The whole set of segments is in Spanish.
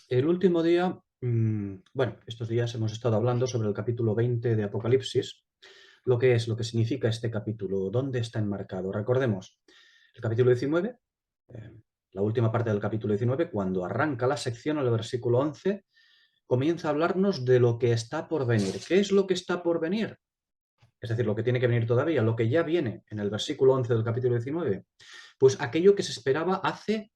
El último día, bueno, estos días hemos estado hablando sobre el capítulo 20 de Apocalipsis, lo que es, lo que significa este capítulo, dónde está enmarcado. Recordemos, el capítulo 19, eh, la última parte del capítulo 19, cuando arranca la sección, el versículo 11, comienza a hablarnos de lo que está por venir. ¿Qué es lo que está por venir? Es decir, lo que tiene que venir todavía, lo que ya viene en el versículo 11 del capítulo 19. Pues aquello que se esperaba hace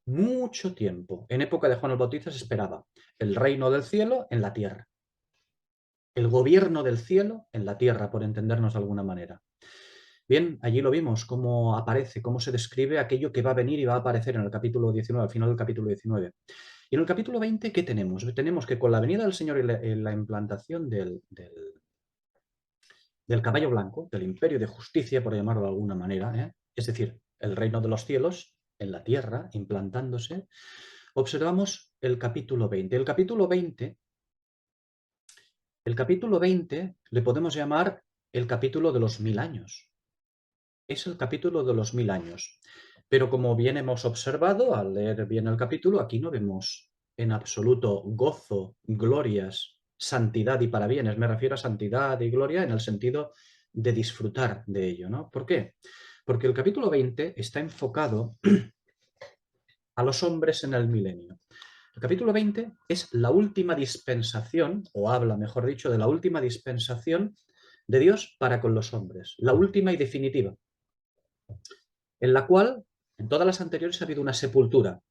mucho tiempo. En época de Juan el Bautista se esperaba el reino del cielo en la tierra, el gobierno del cielo en la tierra, por entendernos de alguna manera. Bien, allí lo vimos, cómo aparece, cómo se describe aquello que va a venir y va a aparecer en el capítulo 19, al final del capítulo 19. Y en el capítulo 20, ¿qué tenemos? Tenemos que con la venida del Señor y la implantación del caballo blanco, del imperio de justicia, por llamarlo de alguna manera, es decir, el reino de los cielos en la tierra, implantándose, observamos el capítulo 20. El capítulo 20 le podemos llamar el capítulo de los 1000 años. Es el capítulo de los 1000 años. Pero como bien hemos observado al leer bien el capítulo, aquí no vemos en absoluto gozo, glorias, santidad y parabienes. Me refiero a santidad y gloria en el sentido de disfrutar de ello, ¿no? ¿Por qué? Porque el capítulo 20 está enfocado a los hombres en el milenio. El capítulo 20 es la última dispensación, o habla, mejor dicho, de la última dispensación de Dios para con los hombres, la última y definitiva, en la cual en todas las anteriores ha habido una sepultura.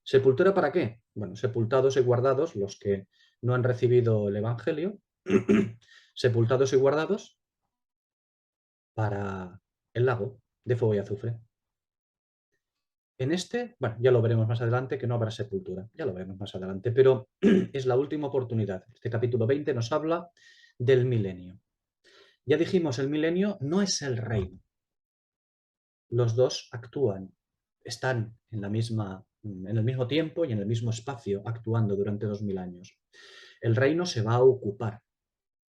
¿Sepultura para qué? Bueno, sepultados y guardados los que no han recibido el Evangelio, sepultados y guardados para el lago de fuego y azufre. En este, bueno, ya lo veremos más adelante, que no habrá sepultura, ya lo veremos más adelante, pero es la última oportunidad. Este capítulo 20 nos habla del milenio. Ya dijimos, el milenio no es el reino. Los dos actúan, están en el mismo tiempo y en el mismo espacio, actuando durante 2000 años. El reino se va a ocupar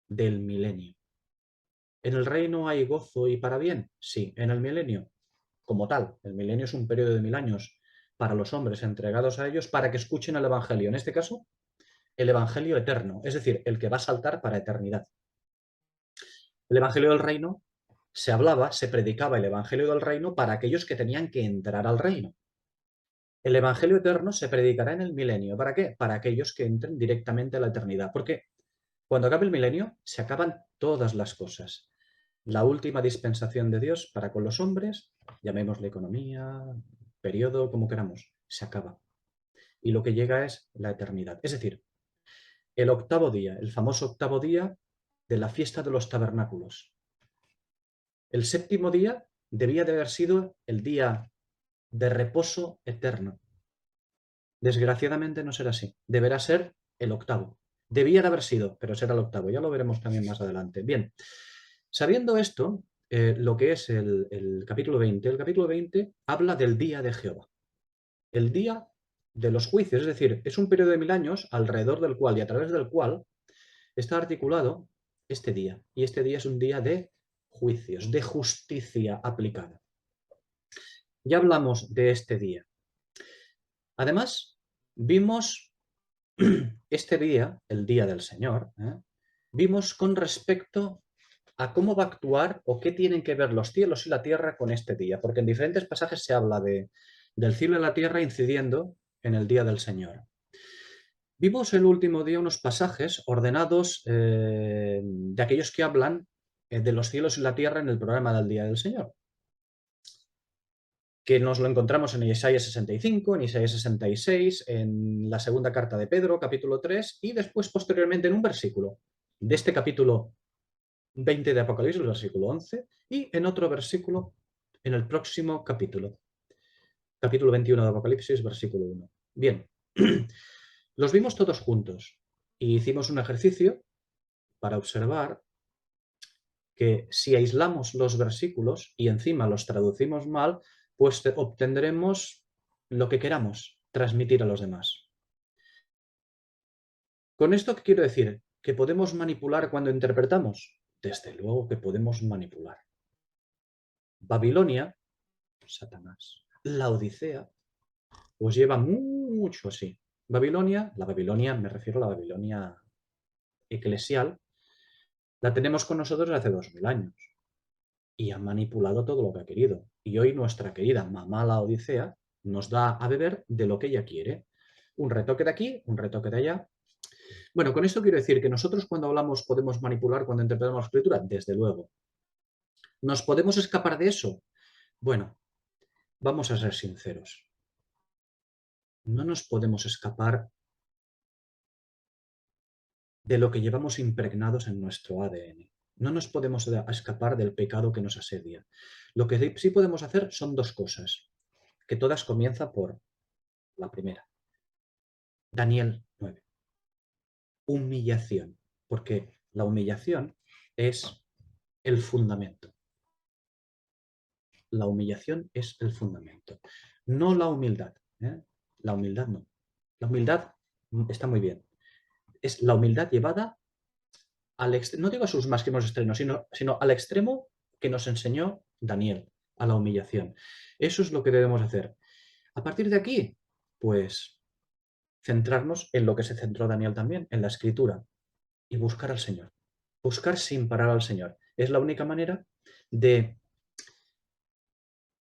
del milenio. ¿En el reino hay gozo y para bien? Sí. ¿En el milenio? Como tal, el milenio es un periodo de 1000 años para los hombres entregados a ellos para que escuchen el Evangelio. En este caso, el Evangelio eterno, es decir, el que va a saltar para eternidad. El Evangelio del Reino se hablaba, se predicaba el Evangelio del Reino para aquellos que tenían que entrar al reino. El Evangelio eterno se predicará en el milenio. ¿Para qué? Para aquellos que entren directamente a la eternidad. Porque cuando acabe el milenio, se acaban todas las cosas. La última dispensación de Dios para con los hombres, llamémosle economía, periodo, como queramos, se acaba. Y lo que llega es la eternidad. Es decir, el octavo día, el famoso octavo día de la fiesta de los tabernáculos. El séptimo día debía de haber sido el día de reposo eterno. Desgraciadamente no será así. Deberá ser el octavo. Debía de haber sido, pero será el octavo. Ya lo veremos también más adelante. Bien, sabiendo esto, lo que es el capítulo 20, el capítulo 20 habla del día de Jehová. El día de los juicios, es decir, es un periodo de 1000 años alrededor del cual y a través del cual está articulado este día. Y este día es un día de juicios, de justicia aplicada. Ya hablamos de este día. Además, vimos este día, el día del Señor, vimos con respecto a cómo va a actuar o qué tienen que ver los cielos y la tierra con este día, porque en diferentes pasajes se habla del cielo y la tierra incidiendo en el día del Señor. Vimos el último día unos pasajes ordenados de aquellos que hablan de los cielos y la tierra en el programa del día del Señor, que nos lo encontramos en Isaías 65, en Isaías 66, en la segunda carta de Pedro, capítulo 3, y después posteriormente en un versículo de este capítulo 20 de Apocalipsis, el versículo 11, y en otro versículo en el próximo capítulo 21 de Apocalipsis, versículo 1. Bien, los vimos todos juntos y hicimos un ejercicio para observar que si aislamos los versículos y encima los traducimos mal, pues obtendremos lo que queramos transmitir a los demás. ¿Con esto qué quiero decir? ¿Que podemos manipular cuando interpretamos? Desde luego que podemos manipular. Babilonia, Satanás, la Odisea, pues lleva mucho así. Babilonia, la Babilonia, me refiero a la Babilonia eclesial, la tenemos con nosotros hace 2000 años y ha manipulado todo lo que ha querido. Y hoy nuestra querida mamá la Odisea nos da a beber de lo que ella quiere. Un retoque de aquí, un retoque de allá. Bueno, con esto quiero decir que nosotros cuando hablamos podemos manipular cuando interpretamos la escritura, desde luego. ¿Nos podemos escapar de eso? Bueno, vamos a ser sinceros. No nos podemos escapar de lo que llevamos impregnados en nuestro ADN. No nos podemos escapar del pecado que nos asedia. Lo que sí podemos hacer son dos cosas, que todas comienzan por la primera. Daniel 9. Humillación, porque la humillación es el fundamento. La humillación es el fundamento, no la humildad. ¿Eh? La humildad no. La humildad está muy bien. Es la humildad llevada no digo a sus máximos extremos, sino al extremo que nos enseñó Daniel, a la humillación. Eso es lo que debemos hacer. A partir de aquí, pues, centrarnos en lo que se centró Daniel también, en la escritura, y buscar al Señor. Buscar sin parar al Señor. Es la única manera de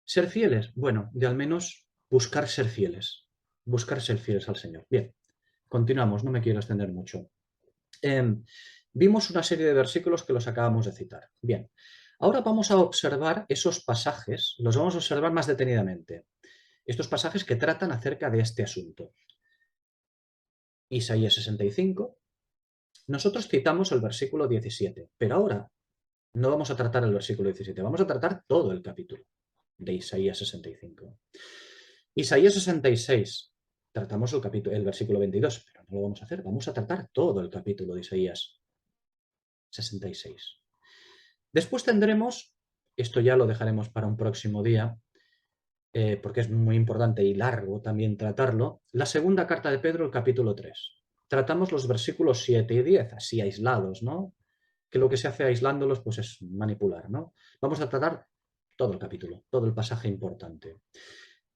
ser fieles. Bueno, de al menos buscar ser fieles. Buscar ser fieles al Señor. Bien, continuamos, no me quiero extender mucho. Vimos una serie de versículos que los acabamos de citar. Bien, ahora vamos a observar esos pasajes, los vamos a observar más detenidamente. Estos pasajes que tratan acerca de este asunto. Isaías 65. Nosotros citamos el versículo 17, pero ahora no vamos a tratar el versículo 17, vamos a tratar todo el capítulo de Isaías 65. Isaías 66, tratamos el versículo 22, pero no lo vamos a hacer, vamos a tratar todo el capítulo de Isaías 66. Después tendremos, esto ya lo dejaremos para un próximo día, porque es muy importante y largo también tratarlo, la segunda carta de Pedro, el capítulo 3. Tratamos los versículos 7 y 10, así aislados, ¿no? Que lo que se hace aislándolos pues es manipular, ¿no? Vamos a tratar todo el capítulo, todo el pasaje importante.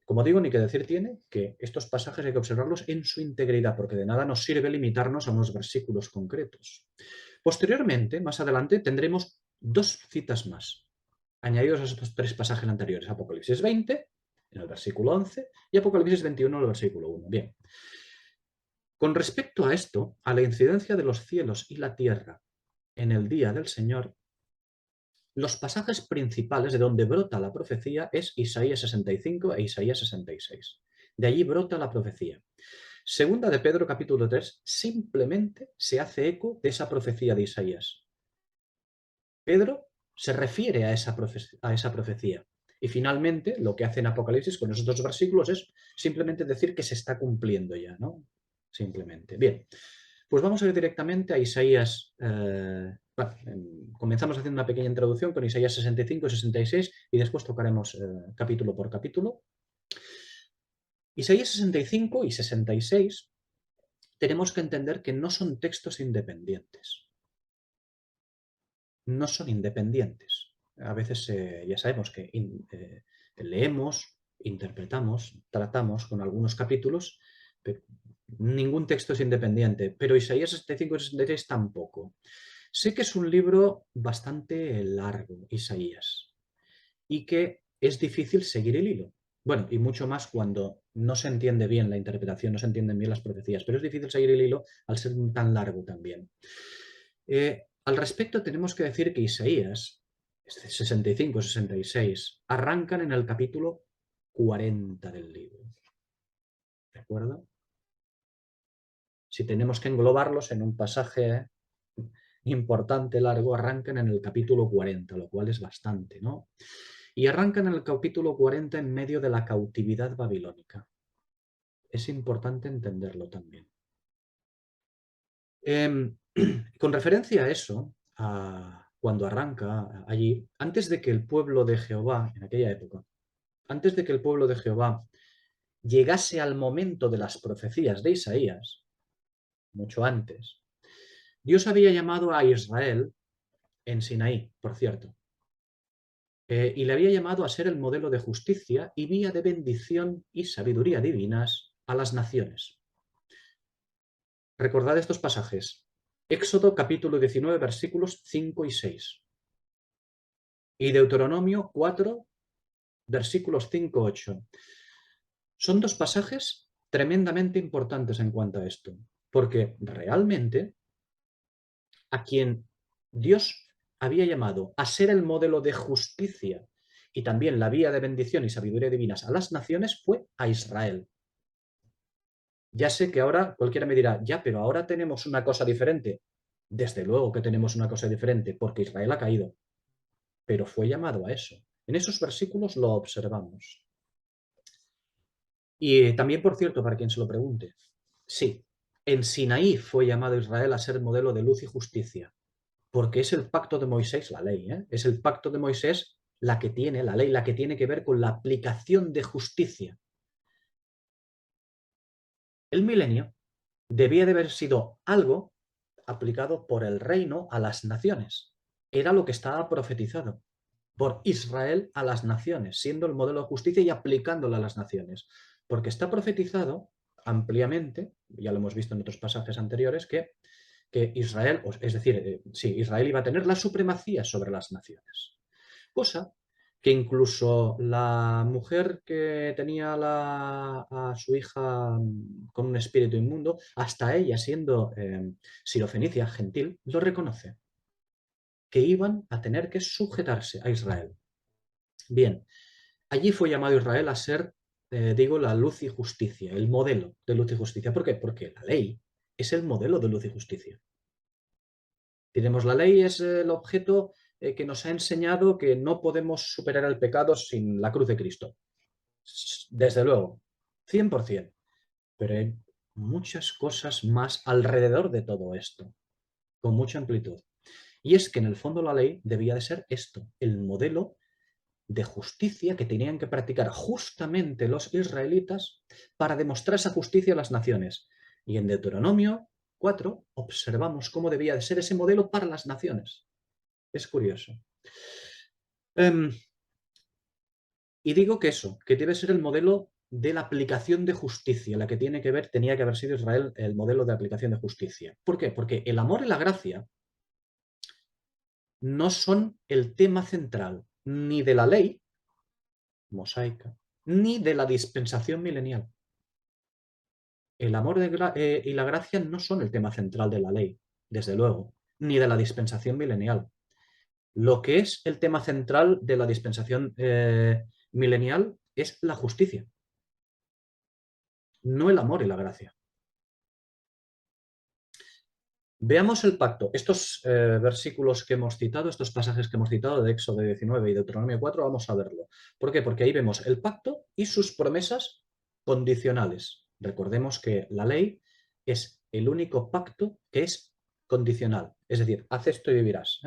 Como digo, ni que decir tiene que estos pasajes hay que observarlos en su integridad, porque de nada nos sirve limitarnos a unos versículos concretos. Posteriormente, más adelante, tendremos dos citas más, añadidos a estos tres pasajes anteriores. Apocalipsis 20, en el versículo 11, y Apocalipsis 21, en el versículo 1. Bien. Con respecto a esto, a la incidencia de los cielos y la tierra en el día del Señor, los pasajes principales de donde brota la profecía es Isaías 65 e Isaías 66. De allí brota la profecía. Segunda de Pedro capítulo 3 simplemente se hace eco de esa profecía de Isaías. Pedro se refiere a esa profecía. Y finalmente, lo que hace en Apocalipsis con esos dos versículos es simplemente decir que se está cumpliendo ya, ¿no? Simplemente. Bien, pues vamos a ir directamente a Isaías. Comenzamos haciendo una pequeña introducción con Isaías 65 y 66 y después tocaremos capítulo por capítulo. Isaías 65 y 66 tenemos que entender que no son textos independientes. No son independientes. A veces ya sabemos que leemos, interpretamos, tratamos con algunos capítulos, pero ningún texto es independiente, pero Isaías 65 y 66 tampoco. Sé que es un libro bastante largo, Isaías, y que es difícil seguir el hilo. Bueno, y mucho más cuando no se entiende bien la interpretación, no se entienden bien las profecías, pero es difícil seguir el hilo al ser tan largo también. Al respecto tenemos que decir que Isaías 65, 66 arrancan en el capítulo 40 del libro. ¿De acuerdo? Si tenemos que englobarlos en un pasaje importante, largo, arrancan en el capítulo 40, lo cual es bastante, ¿no? Y arrancan en el capítulo 40 en medio de la cautividad babilónica. Es importante entenderlo también. Con referencia a eso, cuando arranca allí, antes de que el pueblo de Jehová, en aquella época, antes de que el pueblo de Jehová llegase al momento de las profecías de Isaías, mucho antes, Dios había llamado a Israel en Sinaí, por cierto, y le había llamado a ser el modelo de justicia y vía de bendición y sabiduría divinas a las naciones. Recordad estos pasajes. Éxodo capítulo 19, versículos 5 y 6. Y Deuteronomio 4, versículos 5 y 8. Son dos pasajes tremendamente importantes en cuanto a esto, porque realmente a quien Dios había llamado a ser el modelo de justicia y también la vía de bendición y sabiduría divinas a las naciones fue a Israel. Ya sé que ahora cualquiera me dirá, ya, pero ahora tenemos una cosa diferente. Desde luego que tenemos una cosa diferente, porque Israel ha caído, pero fue llamado a eso. En esos versículos lo observamos. Y también, por cierto, para quien se lo pregunte, sí, en Sinaí fue llamado Israel a ser modelo de luz y justicia, porque es el pacto de Moisés, la ley, ¿eh? Es el pacto de Moisés la que tiene, la ley, la que tiene que ver con la aplicación de justicia. El milenio debía de haber sido algo aplicado por el reino a las naciones. Era lo que estaba profetizado por Israel a las naciones, siendo el modelo de justicia y aplicándolo a las naciones. Porque está profetizado ampliamente, ya lo hemos visto en otros pasajes anteriores, que Israel, es decir, sí, Israel iba a tener la supremacía sobre las naciones. Cosa que incluso la mujer que tenía a su hija con un espíritu inmundo, hasta ella siendo sirofenicia, gentil, lo reconoce, que iban a tener que sujetarse a Israel. Bien, allí fue llamado Israel a ser, digo, la luz y justicia, el modelo de luz y justicia. ¿Por qué? Porque la ley es el modelo de luz y justicia. Diremos, la ley es el objeto que nos ha enseñado que no podemos superar el pecado sin la cruz de Cristo. Desde luego, 100%. Pero hay muchas cosas más alrededor de todo esto, con mucha amplitud. Y es que en el fondo la ley debía de ser esto, el modelo de justicia que tenían que practicar justamente los israelitas para demostrar esa justicia a las naciones. Y en Deuteronomio 4 observamos cómo debía de ser ese modelo para las naciones. Es curioso. Y digo que eso, que debe ser el modelo de la aplicación de justicia, la que tiene que ver, tenía que haber sido Israel el modelo de aplicación de justicia. ¿Por qué? Porque el amor y la gracia no son el tema central ni de la ley mosaica, ni de la dispensación milenial. El amor y la gracia no son el tema central de la ley, desde luego, ni de la dispensación milenial. Lo que es el tema central de la dispensación milenial es la justicia, no el amor y la gracia. Veamos el pacto. Estos versículos que hemos citado, estos pasajes que hemos citado de Éxodo 19 y Deuteronomio 4, vamos a verlo. ¿Por qué? Porque ahí vemos el pacto y sus promesas condicionales. Recordemos que la ley es el único pacto que es condicional. Es decir, haz esto y vivirás.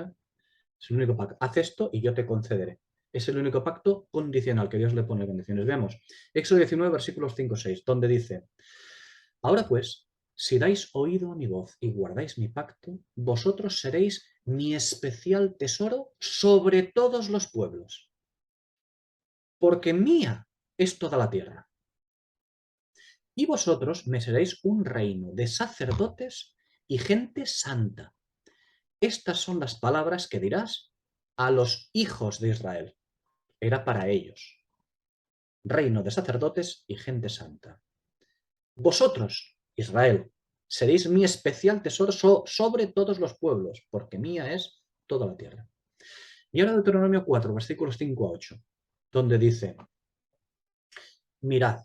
Es el único pacto. Haz esto y yo te concederé. Es el único pacto condicional que Dios le pone condiciones. Veamos. Éxodo 19, versículos 5 y 6, donde dice: Ahora pues, si dais oído a mi voz y guardáis mi pacto, vosotros seréis mi especial tesoro sobre todos los pueblos, porque mía es toda la tierra. Y vosotros me seréis un reino de sacerdotes y gente santa. Estas son las palabras que dirás a los hijos de Israel. Era para ellos. Reino de sacerdotes y gente santa. Vosotros, Israel, seréis mi especial tesoro sobre todos los pueblos, porque mía es toda la tierra. Y ahora Deuteronomio 4, versículos 5 a 8, donde dice: Mirad,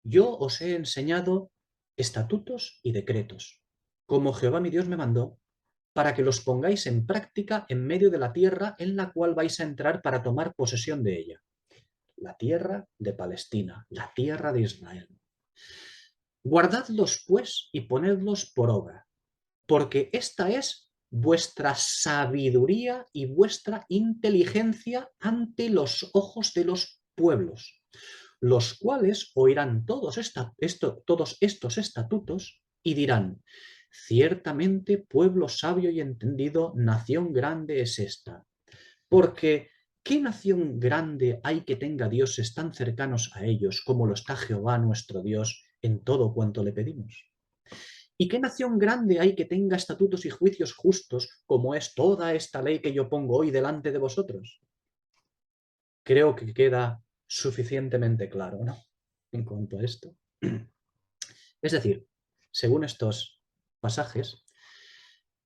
yo os he enseñado estatutos y decretos, como Jehová mi Dios me mandó, para que los pongáis en práctica en medio de la tierra en la cual vais a entrar para tomar posesión de ella. La tierra de Palestina, la tierra de Israel. Guardadlos, pues, y ponedlos por obra, porque esta es vuestra sabiduría y vuestra inteligencia ante los ojos de los pueblos, los cuales oirán todos estos estatutos y dirán: ciertamente pueblo sabio y entendido, nación grande es esta. Porque ¿qué nación grande hay que tenga dioses tan cercanos a ellos como lo está Jehová nuestro Dios en todo cuanto le pedimos? ¿Y qué nación grande hay que tenga estatutos y juicios justos como es toda esta ley que yo pongo hoy delante de vosotros? Creo que queda suficientemente claro, ¿no? En cuanto a esto. Es decir, según estos pasajes,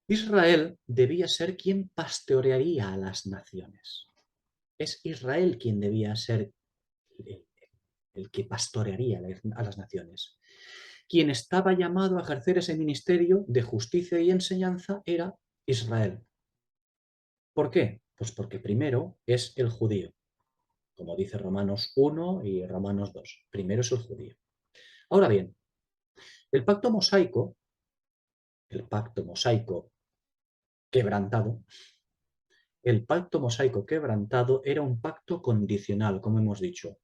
Israel debía ser quien pastorearía a las naciones. Es Israel quien debía ser el, el que pastorearía a las naciones. Quien estaba llamado a ejercer ese ministerio de justicia y enseñanza era Israel. ¿Por qué? Pues porque primero es el judío, como dice Romanos 1 y Romanos 2. Primero es el judío. Ahora bien, el pacto mosaico quebrantado, el pacto mosaico quebrantado era un pacto condicional, como hemos dicho.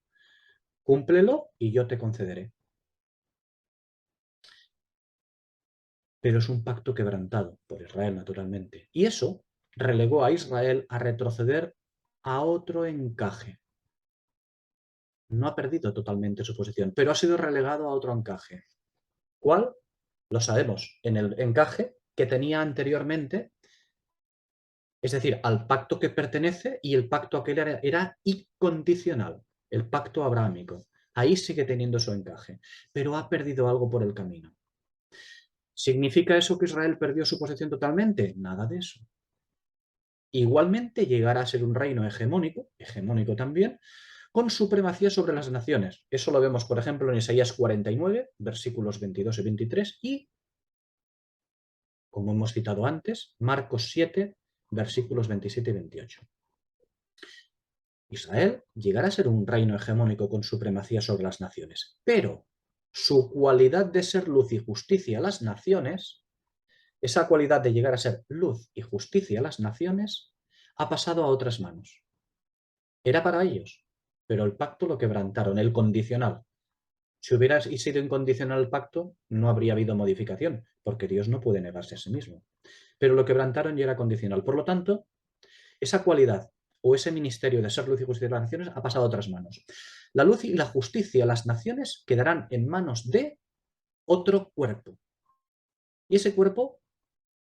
Cúmplelo y yo te concederé. Pero es un pacto quebrantado por Israel, naturalmente. Y eso relegó a Israel a retroceder a otro encaje. No ha perdido totalmente su posición, pero ha sido relegado a otro encaje. ¿Cuál? Lo sabemos, en el encaje que tenía anteriormente, es decir, al pacto que pertenece, y el pacto aquel era incondicional, el pacto abrahámico. Ahí sigue teniendo su encaje, pero ha perdido algo por el camino. ¿Significa eso que Israel perdió su posición totalmente? Nada de eso. Igualmente llegará a ser un reino hegemónico también, con supremacía sobre las naciones. Eso lo vemos, por ejemplo, en Isaías 49, versículos 22 y 23, y, como hemos citado antes, Marcos 7, versículos 27 y 28. Israel llegará a ser un reino hegemónico con supremacía sobre las naciones, pero su cualidad de ser luz y justicia a las naciones, esa cualidad de llegar a ser luz y justicia a las naciones, ha pasado a otras manos. Era para ellos, pero el pacto lo quebrantaron, el condicional. Si hubiera sido incondicional el pacto, no habría habido modificación, porque Dios no puede negarse a sí mismo. Pero lo quebrantaron y era condicional. Por lo tanto, esa cualidad o ese ministerio de ser luz y justicia de las naciones ha pasado a otras manos. La luz y la justicia de las naciones quedarán en manos de otro cuerpo. Y ese cuerpo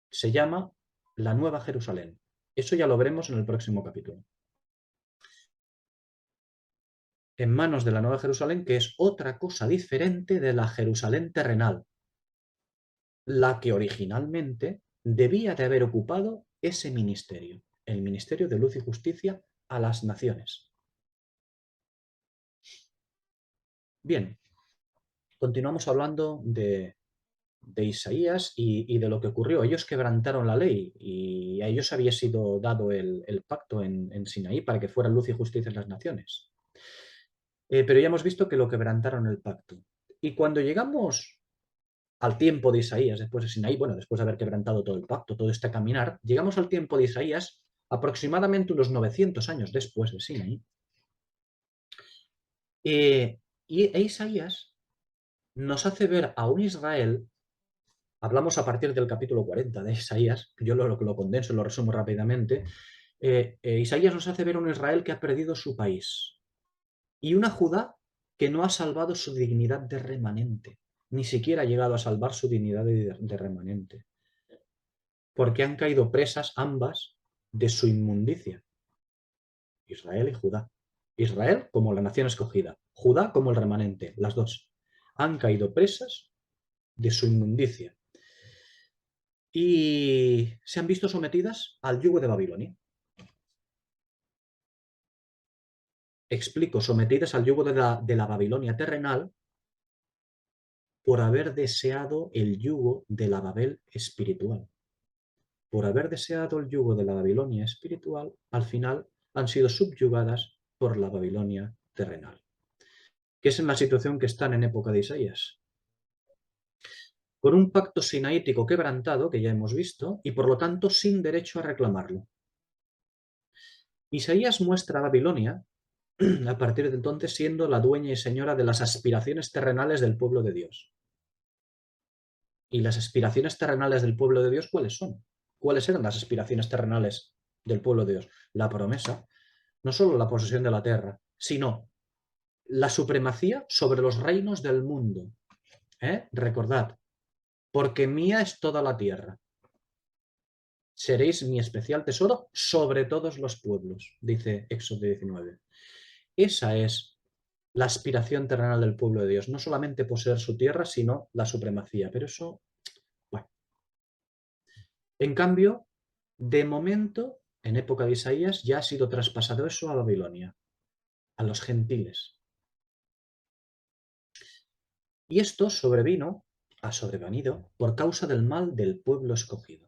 se llama la Nueva Jerusalén. Eso ya lo veremos en el próximo capítulo. En manos de la Nueva Jerusalén, que es otra cosa diferente de la Jerusalén terrenal, la que originalmente debía de haber ocupado ese ministerio, el ministerio de luz y justicia a las naciones. Bien, continuamos hablando de Isaías y de lo que ocurrió. Ellos quebrantaron la ley y a ellos había sido dado el pacto en Sinaí para que fuera luz y justicia en las naciones. Pero ya hemos visto que lo quebrantaron el pacto. Y cuando llegamos al tiempo de Isaías, después de Sinaí, bueno, después de haber quebrantado todo el pacto, todo este caminar, llegamos al tiempo de Isaías aproximadamente unos 900 años después de Sinaí. Y Isaías nos hace ver a un Israel. Hablamos a partir del capítulo 40 de Isaías, yo lo condenso, lo resumo rápidamente. Isaías nos hace ver un Israel que ha perdido su país y una Judá que no ha salvado su dignidad de remanente, ni siquiera ha llegado a salvar su dignidad de remanente, porque han caído presas ambas de su inmundicia, Israel y Judá. Israel como la nación escogida, Judá como el remanente, las dos. Han caído presas de su inmundicia y se han visto sometidas al yugo de Babilonia. Explico, sometidas al yugo de la Babilonia terrenal por haber deseado el yugo de la Babel espiritual. Por haber deseado el yugo de la Babilonia espiritual, al final han sido subyugadas por la Babilonia terrenal, que es en la situación que están en época de Isaías. Con un pacto sinaítico quebrantado, que ya hemos visto, y por lo tanto sin derecho a reclamarlo. Isaías muestra a Babilonia, a partir de entonces, siendo la dueña y señora de las aspiraciones terrenales del pueblo de Dios. ¿Y las aspiraciones terrenales del pueblo de Dios cuáles son? ¿Cuáles eran las aspiraciones terrenales del pueblo de Dios? La promesa, no solo la posesión de la tierra, sino la supremacía sobre los reinos del mundo. Recordad, porque mía es toda la tierra. Seréis mi especial tesoro sobre todos los pueblos, dice Éxodo 19. Esa es la aspiración terrenal del pueblo de Dios, no solamente poseer su tierra, sino la supremacía. Pero eso, bueno. En cambio, de momento, en época de Isaías, ya ha sido traspasado eso a Babilonia, a los gentiles. Y esto ha sobrevenido por causa del mal del pueblo escogido.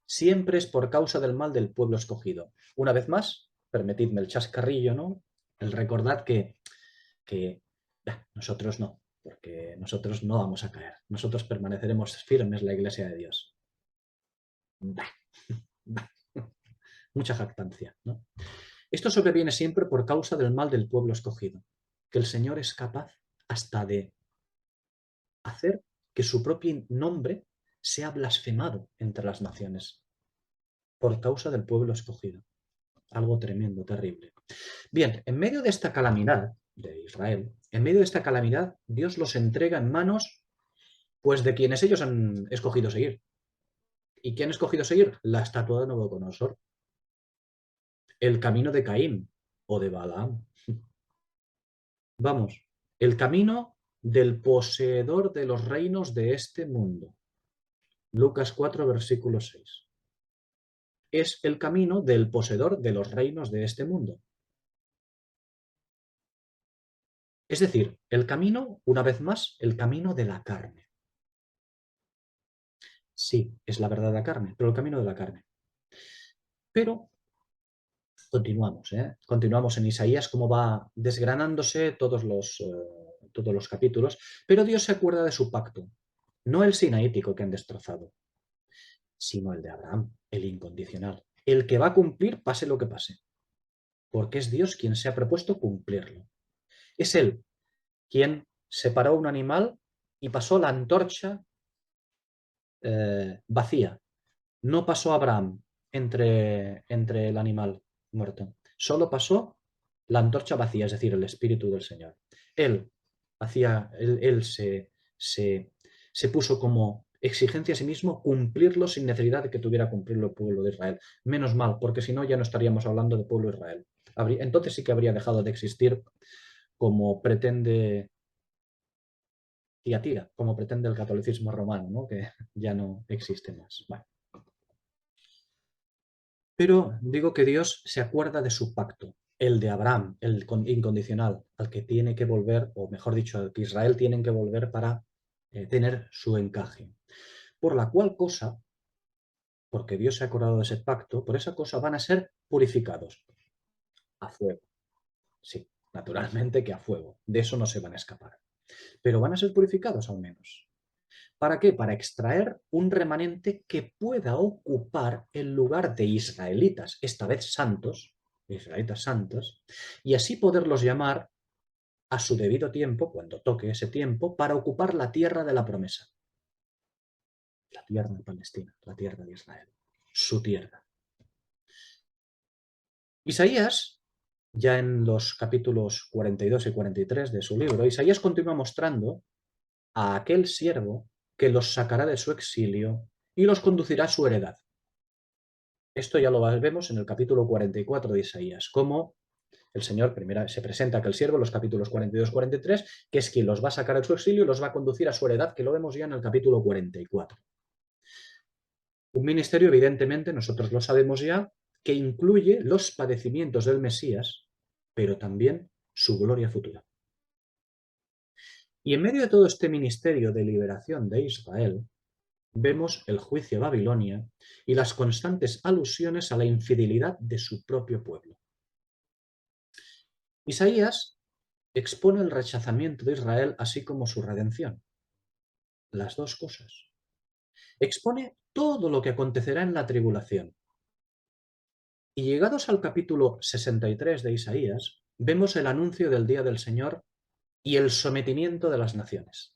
Siempre es por causa del mal del pueblo escogido. Una vez más, permitidme el chascarrillo, ¿no? El recordad que nosotros no, porque nosotros no vamos a caer. Nosotros permaneceremos firmes la Iglesia de Dios. Bah, bah. Mucha jactancia, ¿no? Esto sobreviene siempre por causa del mal del pueblo escogido, que el Señor es capaz hasta de hacer que su propio nombre sea blasfemado entre las naciones, por causa del pueblo escogido. Algo tremendo, terrible. Bien, en medio de esta calamidad de Israel, en medio de esta calamidad, Dios los entrega en manos, pues, de quienes ellos han escogido seguir. ¿Y quién ha escogido seguir? La estatua de Nabucodonosor, el camino de Caín o de Balaam. Vamos, el camino del poseedor de los reinos de este mundo. Lucas 4, versículo 6. Es el camino del poseedor de los reinos de este mundo. Es decir, el camino, una vez más, el camino de la carne. Sí, es la verdad de la carne, pero el camino de la carne. Pero continuamos, ¿eh? Continuamos en Isaías, cómo va desgranándose todos los capítulos, pero Dios se acuerda de su pacto, no el sinaítico que han destrozado, sino el de Abraham, el incondicional, el que va a cumplir pase lo que pase, porque es Dios quien se ha propuesto cumplirlo. Es Él quien separó un animal y pasó la antorcha vacía. No pasó Abraham entre el animal muerto. Solo pasó la antorcha vacía, es decir, el Espíritu del Señor. Él se puso como exigencia a sí mismo cumplirlo sin necesidad de que tuviera que cumplirlo el pueblo de Israel. Menos mal, porque si no ya no estaríamos hablando de pueblo de Israel. Entonces sí que habría dejado de existir como pretende Tiatira, como pretende el catolicismo romano, ¿no? Que ya no existe más. Bueno. Pero digo que Dios se acuerda de su pacto, el de Abraham, el incondicional, al que tiene que volver, o mejor dicho, al que Israel tiene que volver para tener su encaje. Por la cual cosa, porque Dios se ha acordado de ese pacto, por esa cosa van a ser purificados a fuego. Sí, naturalmente que a fuego, de eso no se van a escapar. Pero van a ser purificados al menos. ¿Para qué? Para extraer un remanente que pueda ocupar el lugar de israelitas, esta vez santos, israelitas santos, y así poderlos llamar a su debido tiempo, cuando toque ese tiempo, para ocupar la tierra de la promesa. La tierra de Palestina, la tierra de Israel, su tierra. Isaías, ya en los capítulos 42 y 43 de su libro, Isaías continúa mostrando a aquel siervo que los sacará de su exilio y los conducirá a su heredad. Esto ya lo vemos en el capítulo 44 de Isaías, cómo el Señor primero se presenta a aquel siervo en los capítulos 42-43, que es quien los va a sacar de su exilio y los va a conducir a su heredad, que lo vemos ya en el capítulo 44. Un ministerio, evidentemente, nosotros lo sabemos ya, que incluye los padecimientos del Mesías, pero también su gloria futura. Y en medio de todo este ministerio de liberación de Israel, vemos el juicio a Babilonia y las constantes alusiones a la infidelidad de su propio pueblo. Isaías expone el rechazamiento de Israel así como su redención. Las dos cosas. Expone todo lo que acontecerá en la tribulación. Y llegados al capítulo 63 de Isaías, vemos el anuncio del día del Señor y el sometimiento de las naciones.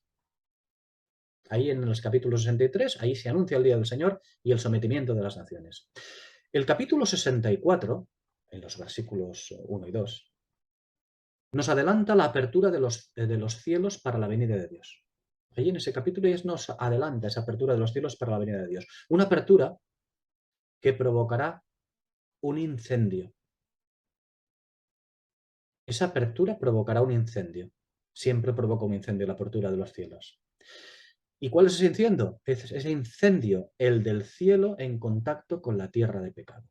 Ahí en los capítulos 63, ahí se anuncia el día del Señor y el sometimiento de las naciones. El capítulo 64, en los versículos 1 y 2, nos adelanta la apertura de los cielos para la venida de Dios. Allí en ese capítulo ya nos adelanta esa apertura de los cielos para la venida de Dios. Una apertura que provocará un incendio. Esa apertura provocará un incendio. Siempre provoca un incendio la apertura de los cielos. ¿Y cuál es ese incendio? Ese incendio, el del cielo en contacto con la tierra de pecado.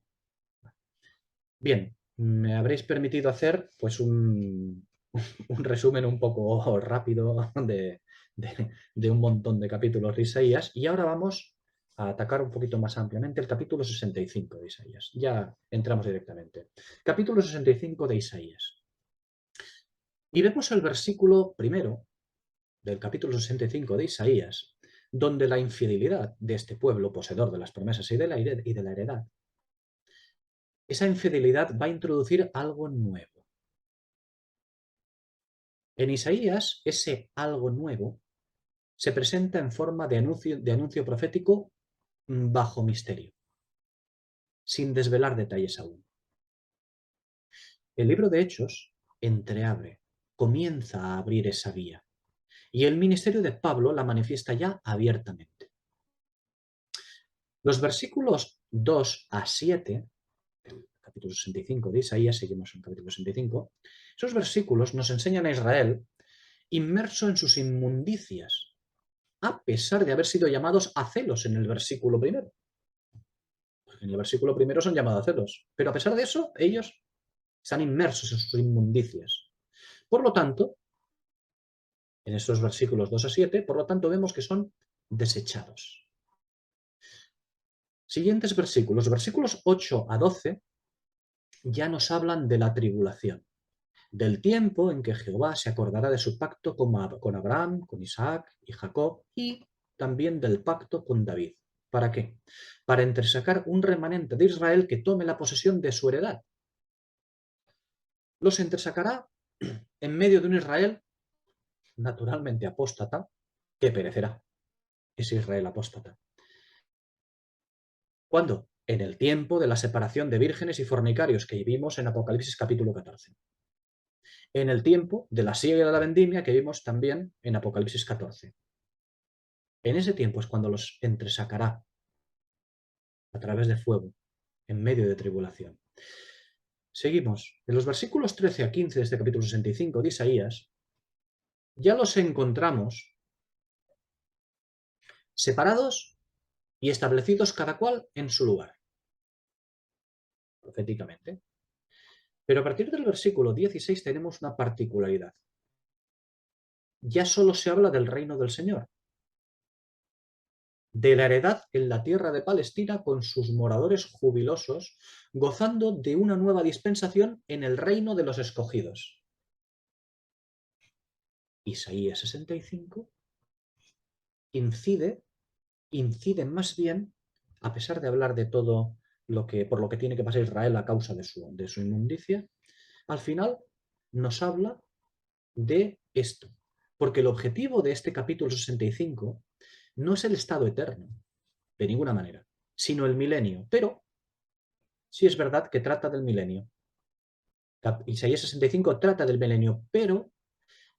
Bien, me habréis permitido hacer pues un resumen un poco rápido de un montón de capítulos de Isaías y ahora vamos a atacar un poquito más ampliamente el capítulo 65 de Isaías. Ya entramos directamente. Capítulo 65 de Isaías. Y vemos el versículo primero del capítulo 65 de Isaías, donde la infidelidad de este pueblo, poseedor de las promesas y de la heredad, esa infidelidad va a introducir algo nuevo. En Isaías, ese algo nuevo se presenta en forma de anuncio profético bajo misterio, sin desvelar detalles aún. El libro de Hechos entreabre, comienza a abrir esa vía, y el ministerio de Pablo la manifiesta ya abiertamente. Los versículos 2 a 7 del capítulo 65 de Isaías, seguimos en el capítulo 65, esos versículos nos enseñan a Israel inmerso en sus inmundicias, a pesar de haber sido llamados a celos en el versículo primero. Porque en el versículo primero son llamados a celos, pero a pesar de eso, ellos están inmersos en sus inmundicias. Por lo tanto, en estos versículos 2 a 7, por lo tanto, vemos que son desechados. Siguientes versículos, versículos 8 a 12, ya nos hablan de la tribulación, del tiempo en que Jehová se acordará de su pacto con Abraham, con Isaac y Jacob, y también del pacto con David. ¿Para qué? Para entresacar un remanente de Israel que tome la posesión de su heredad. Los entresacará en medio de un Israel naturalmente apóstata que perecerá. Es Israel apóstata. ¿Cuándo? En el tiempo de la separación de vírgenes y fornicarios que vimos en Apocalipsis capítulo 14. En el tiempo de la siega de la vendimia que vimos también en Apocalipsis 14. En ese tiempo es cuando los entresacará a través de fuego, en medio de tribulación. Seguimos. En los versículos 13 a 15 de este capítulo 65 de Isaías, ya los encontramos separados y establecidos cada cual en su lugar, proféticamente. Pero a partir del versículo 16 tenemos una particularidad. Ya solo se habla del reino del Señor, de la heredad en la tierra de Palestina con sus moradores jubilosos, gozando de una nueva dispensación en el reino de los escogidos. Isaías 65 incide más bien, a pesar de hablar de todo por lo que tiene que pasar Israel a causa de su inmundicia, al final nos habla de esto. Porque el objetivo de este capítulo 65 no es el estado eterno, de ninguna manera, sino el milenio. Pero sí es verdad que trata del milenio. Isaías 65 trata del milenio, pero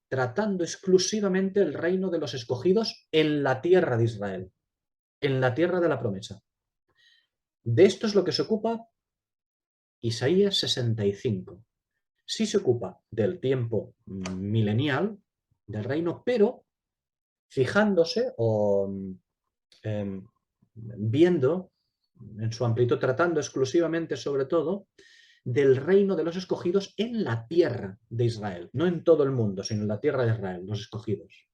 tratando exclusivamente el reino de los escogidos en la tierra de Israel, en la tierra de la promesa. De esto es lo que se ocupa Isaías 65. Sí se ocupa del tiempo milenial del reino, pero fijándose o viendo en su amplitud, tratando exclusivamente sobre todo del reino de los escogidos en la tierra de Israel, no en todo el mundo, sino en la tierra de Israel, los escogidos.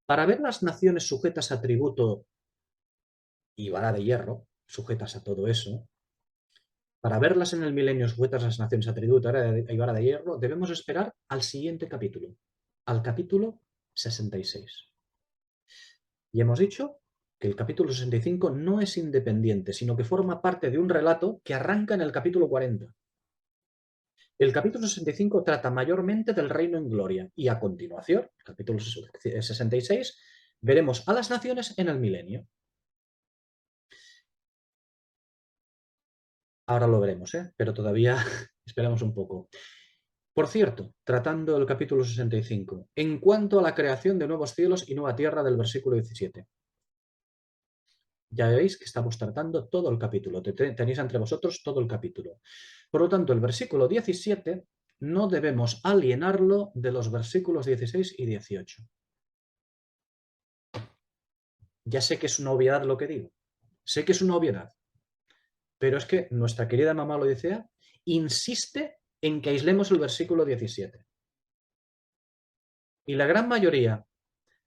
Para ver las naciones sujetas a tributo y vara de hierro, sujetas a todo eso, para verlas en el milenio sujetas a las naciones a tributo y vara de hierro, debemos esperar al siguiente capítulo, al capítulo 66. Y hemos dicho que el capítulo 65 no es independiente, sino que forma parte de un relato que arranca en el capítulo 40. El capítulo 65 trata mayormente del reino en gloria y a continuación, el capítulo 66, veremos a las naciones en el milenio. Ahora lo veremos, pero todavía esperamos un poco. Por cierto, tratando el capítulo 65, en cuanto a la creación de nuevos cielos y nueva tierra del versículo 17. Ya veis que estamos tratando todo el capítulo, tenéis entre vosotros todo el capítulo. Por lo tanto, el versículo 17 no debemos alienarlo de los versículos 16 y 18. Ya sé que es una obviedad lo que digo, sé que es una obviedad, pero es que nuestra querida mamá Laodicea insiste en que aislemos el versículo 17. Y la gran mayoría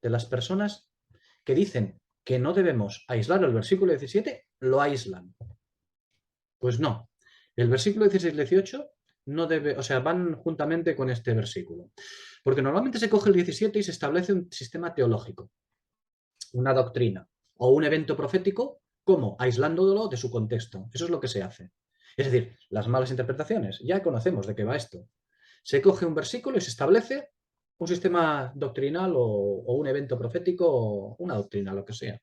de las personas que dicen que no debemos aislar el versículo 17, lo aíslan. Pues no. El versículo 16 y 18 no debe, o sea, van juntamente con este versículo. Porque normalmente se coge el 17 y se establece un sistema teológico, una doctrina o un evento profético, como aislándolo de su contexto. Eso es lo que se hace. Es decir, las malas interpretaciones, ya conocemos de qué va esto. Se coge un versículo y se establece un sistema doctrinal o un evento profético o una doctrina, lo que sea.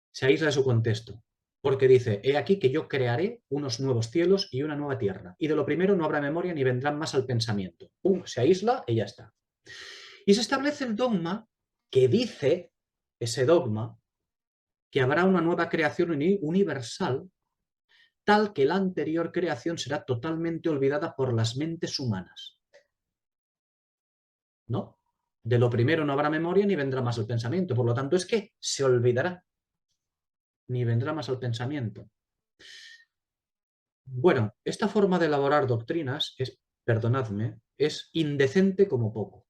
Se aísla de su contexto, porque dice, he aquí que yo crearé unos nuevos cielos y una nueva tierra, y de lo primero no habrá memoria ni vendrán más al pensamiento. Se aísla y ya está. Y se establece el dogma que dice, ese dogma, que habrá una nueva creación universal, tal que la anterior creación será totalmente olvidada por las mentes humanas. ¿No? De lo primero no habrá memoria ni vendrá más el pensamiento. Por lo tanto, es que se olvidará, ni vendrá más al pensamiento. Bueno, esta forma de elaborar doctrinas es, perdonadme, es indecente como poco.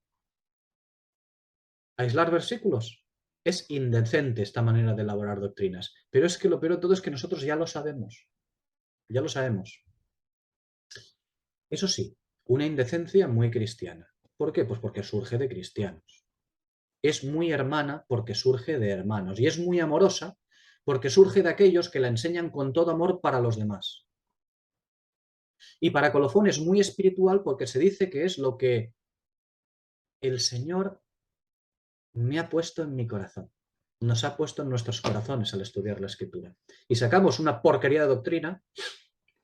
Aislar versículos es indecente esta manera de elaborar doctrinas, pero es que lo peor de todo es que nosotros ya lo sabemos. Ya lo sabemos. Eso sí, una indecencia muy cristiana. ¿Por qué? Pues porque surge de cristianos. Es muy hermana porque surge de hermanos. Y es muy amorosa porque surge de aquellos que la enseñan con todo amor para los demás. Y para Colofón es muy espiritual porque se dice que es lo que el Señor me ha puesto en mi corazón. Nos ha puesto en nuestros corazones al estudiar la Escritura. Y sacamos una porquería de doctrina,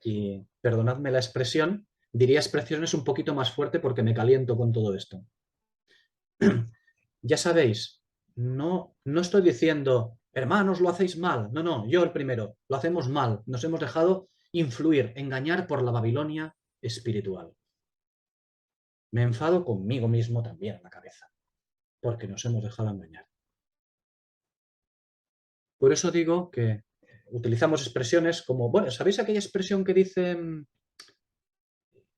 y perdonadme la expresión, diría expresiones un poquito más fuerte porque me caliento con todo esto. Ya sabéis, no estoy diciendo, hermanos, lo hacéis mal. No, no, yo el primero, lo hacemos mal. Nos hemos dejado influir, engañar por la Babilonia espiritual. Me enfado conmigo mismo también en la cabeza, porque nos hemos dejado engañar. Por eso digo que utilizamos expresiones como, bueno, ¿sabéis aquella expresión que dice,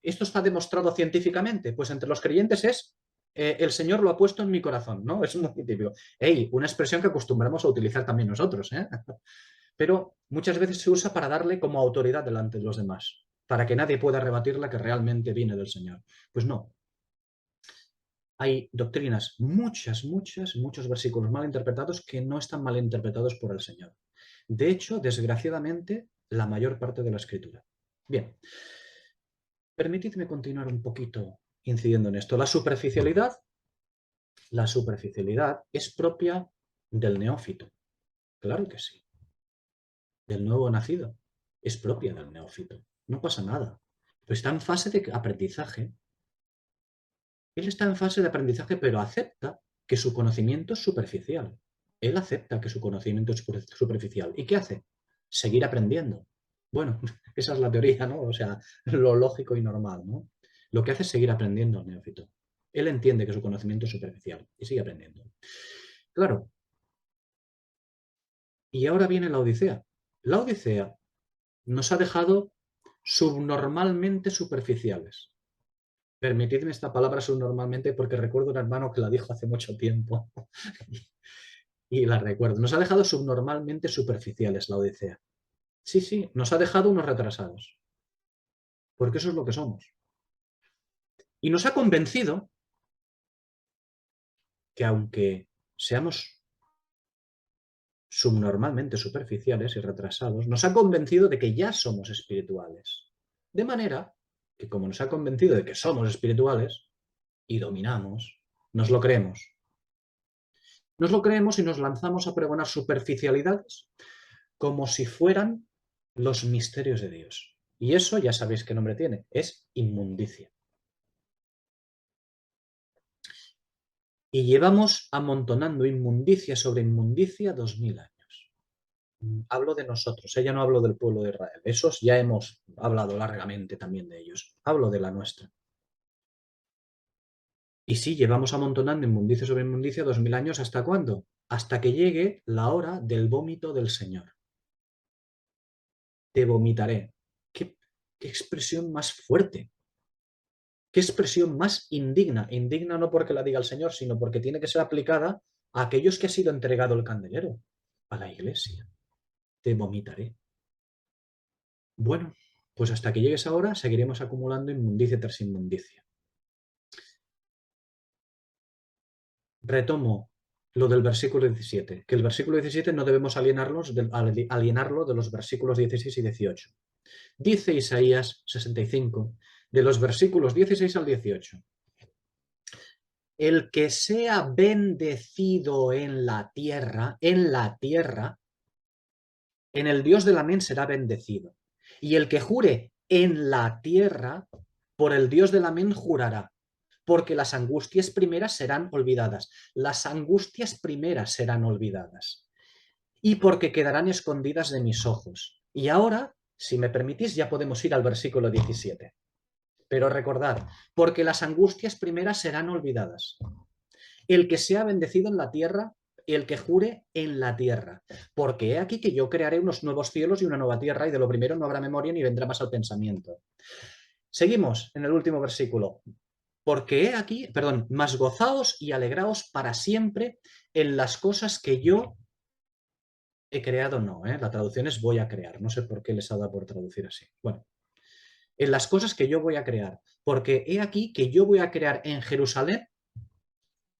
esto está demostrado científicamente? Pues entre los creyentes es, el Señor lo ha puesto en mi corazón, ¿no? Es muy típico. Ey, una expresión que acostumbramos a utilizar también nosotros, ¿eh? Pero muchas veces se usa para darle como autoridad delante de los demás, para que nadie pueda rebatirla que realmente viene del Señor. Pues no. Hay doctrinas, muchos versículos mal interpretados que no están mal interpretados por el Señor. De hecho, desgraciadamente, la mayor parte de la Escritura. Bien, permitidme continuar un poquito incidiendo en esto. La superficialidad es propia del neófito. Claro que sí. Del nuevo nacido. Es propia del neófito. No pasa nada. Pero está en fase de aprendizaje. Él está en fase de aprendizaje, pero acepta que su conocimiento es superficial. Él acepta que su conocimiento es superficial. ¿Y qué hace? Seguir aprendiendo. Bueno, esa es la teoría, ¿no? O sea, lo lógico y normal, ¿no? Lo que hace es seguir aprendiendo el neófito. Él entiende que su conocimiento es superficial y sigue aprendiendo. Claro. Y ahora viene la Odisea. La Odisea nos ha dejado subnormalmente superficiales. Permitidme esta palabra subnormalmente porque recuerdo un hermano que la dijo hace mucho tiempo y la recuerdo. Nos ha dejado subnormalmente superficiales la Odisea. Sí, sí, nos ha dejado unos retrasados, porque eso es lo que somos. Y nos ha convencido que aunque seamos subnormalmente superficiales y retrasados, nos ha convencido de que ya somos espirituales. De manera que como nos ha convencido de que somos espirituales y dominamos, nos lo creemos. Nos lo creemos y nos lanzamos a pregonar superficialidades como si fueran los misterios de Dios. Y eso ya sabéis qué nombre tiene, es inmundicia. Y llevamos amontonando inmundicia sobre inmundicia 2000 años. Hablo de nosotros, ya no hablo del pueblo de Israel. Esos ya hemos hablado largamente también de ellos. Hablo de la nuestra. Y sí, llevamos amontonando inmundicia sobre inmundicia 2000 años. ¿Hasta cuándo? Hasta que llegue la hora del vómito del Señor. Te vomitaré. ¿Qué expresión más fuerte? ¿Qué expresión más indigna? Indigna no porque la diga el Señor, sino porque tiene que ser aplicada a aquellos que ha sido entregado el candelero, a la iglesia. Te vomitaré. Bueno, pues hasta que llegue esa hora seguiremos acumulando inmundicia tras inmundicia. Retomo lo del versículo 17, que el versículo 17 no debemos alienarlo de los versículos 16 y 18. Dice Isaías 65, de los versículos 16 al 18. El que sea bendecido en la tierra, en el Dios del amén será bendecido. Y el que jure en la tierra, por el Dios del amén jurará, porque las angustias primeras serán olvidadas. Las angustias primeras serán olvidadas. Y porque quedarán escondidas de mis ojos. Y ahora, si me permitís, ya podemos ir al versículo 17. Pero recordad, porque las angustias primeras serán olvidadas. El que sea bendecido en la tierra, el que jure en la tierra. Porque he aquí que yo crearé unos nuevos cielos y una nueva tierra, y de lo primero no habrá memoria ni vendrá más al pensamiento. Seguimos en el último versículo. Porque he aquí, perdón, mas gozaos y alegraos para siempre en las cosas que yo he creado, no, la traducción es voy a crear, no sé por qué les ha dado por traducir así. Bueno, en las cosas que yo voy a crear, porque he aquí que yo voy a crear en Jerusalén.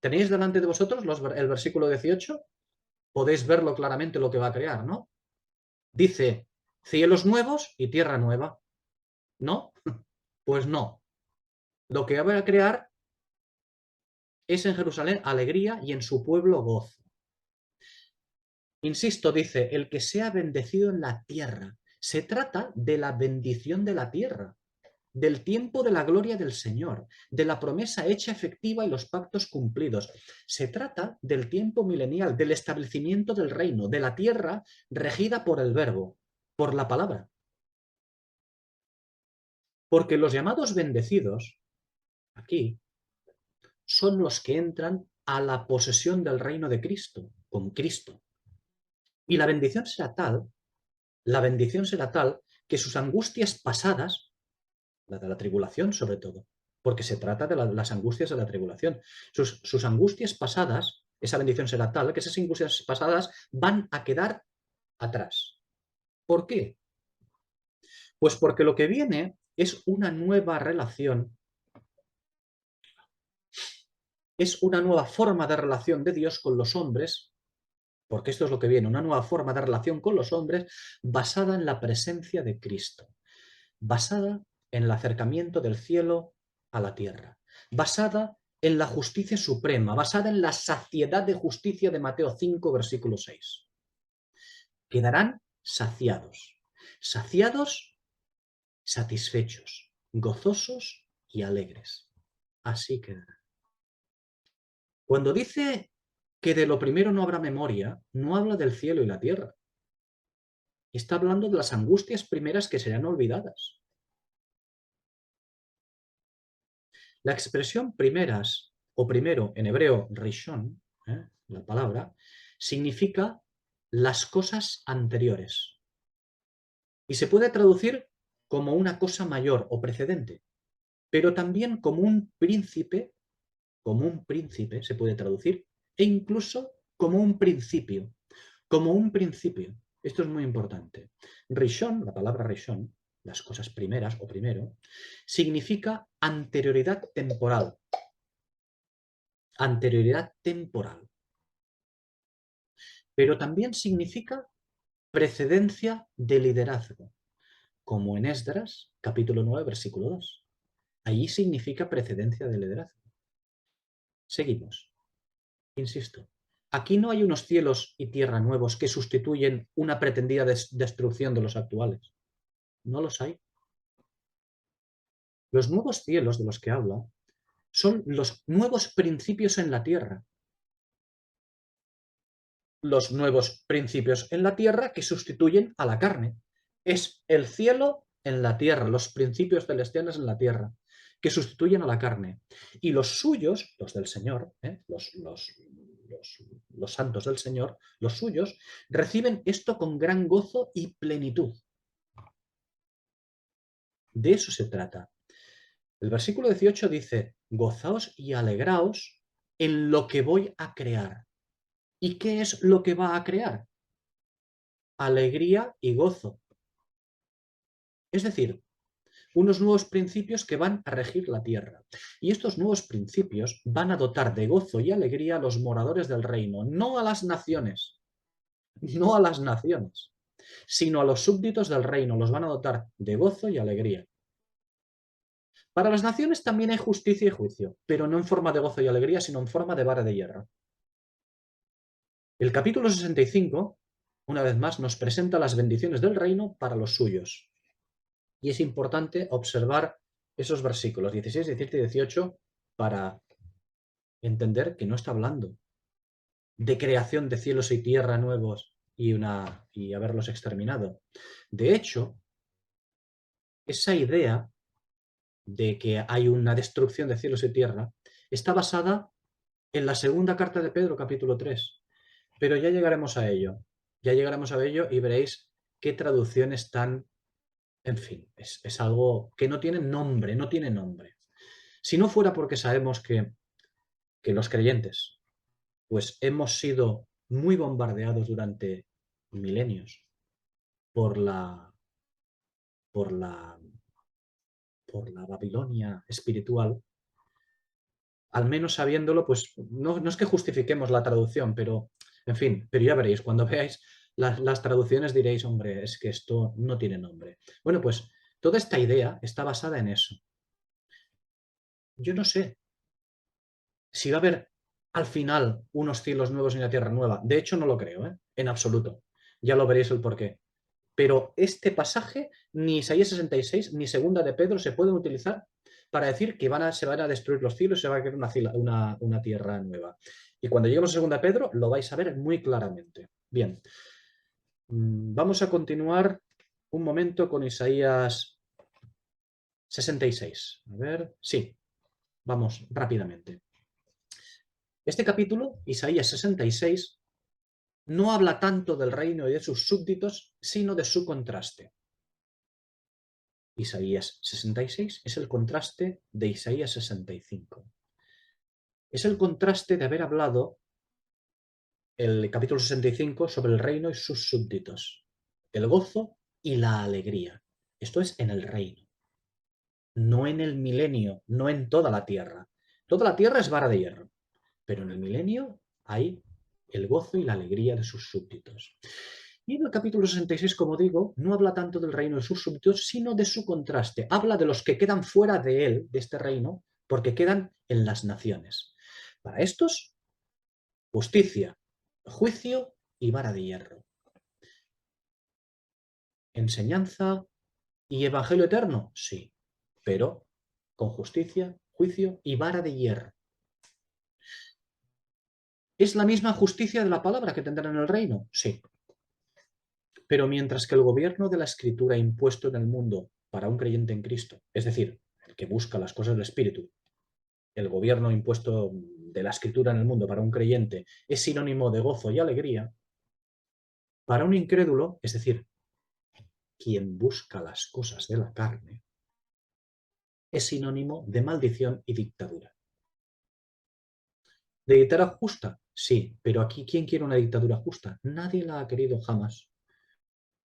¿Tenéis delante de vosotros el versículo 18? Podéis verlo claramente lo que va a crear, ¿no? Dice, cielos nuevos y tierra nueva. ¿No? Pues no. Lo que va a crear es en Jerusalén alegría y en su pueblo gozo. Insisto, dice, el que sea bendecido en la tierra. Se trata de la bendición de la tierra, del tiempo de la gloria del Señor, de la promesa hecha efectiva y los pactos cumplidos. Se trata del tiempo milenial, del establecimiento del reino, de la tierra regida por el verbo, por la palabra. Porque los llamados bendecidos, aquí, son los que entran a la posesión del reino de Cristo, con Cristo. Y la bendición será tal que sus angustias pasadas, la de la tribulación sobre todo, porque se trata de las angustias de la tribulación, sus angustias pasadas, esa bendición será tal que esas angustias pasadas van a quedar atrás. ¿Por qué? Pues porque lo que viene es una nueva relación, es una nueva forma de relación de Dios con los hombres, porque esto es lo que viene, una nueva forma de relación con los hombres basada en la presencia de Cristo, basada en el acercamiento del cielo a la tierra, basada en la justicia suprema, basada en la saciedad de justicia de Mateo 5, versículo 6. Quedarán saciados, saciados, satisfechos, gozosos y alegres. Así quedarán. Cuando dice que de lo primero no habrá memoria, no habla del cielo y la tierra. Está hablando de las angustias primeras que serán olvidadas. La expresión primeras o primero en hebreo, rishon, la palabra, significa las cosas anteriores. Y se puede traducir como una cosa mayor o precedente, pero también como un príncipe se puede traducir, e incluso como un principio, como un principio. Esto es muy importante. Rishon, la palabra Rishon, las cosas primeras o primero, significa anterioridad temporal. Anterioridad temporal. Pero también significa precedencia de liderazgo, como en Esdras, capítulo 9, versículo 2. Allí significa precedencia de liderazgo. Seguimos. Insisto, aquí no hay unos cielos y tierra nuevos que sustituyen una pretendida destrucción de los actuales. No los hay. Los nuevos cielos de los que habla Son los nuevos principios en la tierra. Los nuevos principios en la tierra que sustituyen a la carne. Es el cielo en la tierra, los principios celestiales en la tierra, que sustituyen a la carne. Y los suyos, los del Señor, los santos del Señor, los suyos, reciben esto con gran gozo y plenitud. De eso se trata. El versículo 18 dice, gozaos y alegraos en lo que voy a crear. ¿Y qué es lo que va a crear? Alegría y gozo. Es decir, unos nuevos principios que van a regir la tierra. Y estos nuevos principios van a dotar de gozo y alegría a los moradores del reino, no a las naciones, no a las naciones, sino a los súbditos del reino, los van a dotar de gozo y alegría. Para las naciones también hay justicia y juicio, pero no en forma de gozo y alegría, sino en forma de vara de hierro. El capítulo 65, una vez más, nos presenta las bendiciones del reino para los suyos. Y es importante observar esos versículos 16, 17 y 18 para entender que no está hablando de creación de cielos y tierra nuevos y haberlos exterminado. De hecho, esa idea de que hay una destrucción de cielos y tierra está basada en la segunda carta de Pedro, capítulo 3. Pero ya llegaremos a ello. Ya llegaremos a ello y veréis qué traducciones tan... En fin, es algo que no tiene nombre, no tiene nombre. Si no fuera porque sabemos que los creyentes, pues hemos sido muy bombardeados durante milenios por la, por la, por la Babilonia espiritual, al menos sabiéndolo, pues no es que justifiquemos la traducción, pero, en fin, pero ya veréis, cuando veáis las traducciones diréis, hombre, es que esto no tiene nombre. Bueno, pues toda esta idea está basada en eso. Yo no sé si va a haber al final unos cielos nuevos y una tierra nueva. De hecho, no lo creo, ¿eh? En absoluto. Ya lo veréis el porqué. Pero este pasaje, ni Isaías 66, ni Segunda de Pedro se pueden utilizar para decir que se van a destruir los cielos y se va a crear una tierra nueva. Y cuando lleguemos a Segunda de Pedro, lo vais a ver muy claramente. Bien, vamos a continuar un momento con Isaías 66. A ver, sí, vamos rápidamente. Este capítulo, Isaías 66, no habla tanto del reino y de sus súbditos, sino de su contraste. Isaías 66 es el contraste de Isaías 65. Es el contraste de haber hablado el capítulo 65 sobre el reino y sus súbditos, el gozo y la alegría. Esto es en el reino, no en el milenio, no en toda la tierra. Toda la tierra es vara de hierro, pero en el milenio hay el gozo y la alegría de sus súbditos. Y en el capítulo 66, como digo, no habla tanto del reino de sus súbditos, sino de su contraste. Habla de los que quedan fuera de él, de este reino, porque quedan en las naciones. Para estos, justicia, juicio y vara de hierro. ¿Enseñanza y evangelio eterno? Sí, pero con justicia, juicio y vara de hierro. ¿Es la misma justicia de la palabra que tendrán en el reino? Sí. Pero mientras que el gobierno de la Escritura impuesto en el mundo para un creyente en Cristo, es decir, el que busca las cosas del Espíritu, el gobierno impuesto de la Escritura en el mundo para un creyente es sinónimo de gozo y alegría, para un incrédulo, es decir, quien busca las cosas de la carne, es sinónimo de maldición y dictadura. ¿De dictadura justa? Sí, pero aquí ¿quién quiere una dictadura justa? Nadie la ha querido jamás.